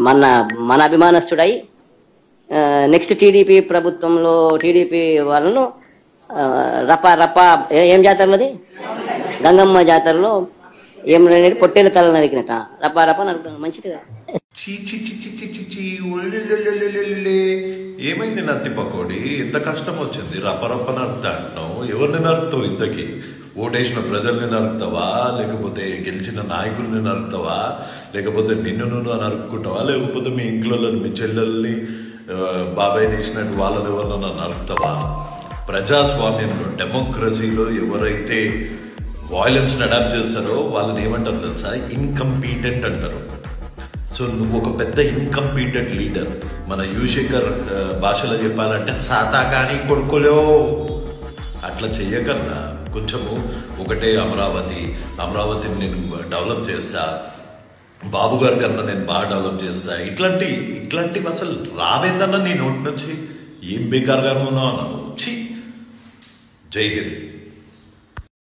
మన మన అభిమానస్తుడై next TDP ప్రభుత్వంలో టీడీపీ వాళ్ళను రపా రపా ఏం జాతరలోది గంగమ్మ జాతరలో ఏం పొట్టేల తల నరికినట రపా రపా నరుకుతాను. మంచిదిగా. ఏమైంది నత్తి పకోడి? ఎంత కష్టం వచ్చింది? రపరప్ప నరుకుతా అంటున్నావు. ఎవరిని నరుకుతావు? ఇంతకీ ఓటేసిన ప్రజల్ని నరుకుతావా, లేకపోతే గెలిచిన నాయకుల్ని నరుకుతావా, లేకపోతే నిన్ను నువ్వు నరుక్కుంటావా, లేకపోతే మీ ఇంట్లో మీ చెల్లెల్ని బాబాయ్ చేసినట్టు వాళ్ళని ఎవరన్నా నరుకుతావా? ప్రజాస్వామ్యంలో డెమోక్రసీలో ఎవరైతే వాయిలెన్స్ని అడాప్ట్ చేస్తారో వాళ్ళని ఏమంటారు తెలుసా? ఇన్కంపీటెంట్ అంటారు. సో నువ్వు ఒక పెద్ద ఇన్కంపీటెంట్ లీడర్. మన యువశేఖర్ భాషలో చెప్పాలంటే సాతా కానీ కొడుకులో అట్లా చెయ్యకన్నా కొంచెము ఒకటే అమరావతిని నేను డెవలప్ చేస్తా, బాబు గారి కన్నా నేను బాగా డెవలప్ చేస్తా, ఇట్లాంటివి అసలు రావేందన్నా నీ నోటి నుంచి. ఏం బేకార్ గారు ఉన్నావు అన్నావు. జై హింద్.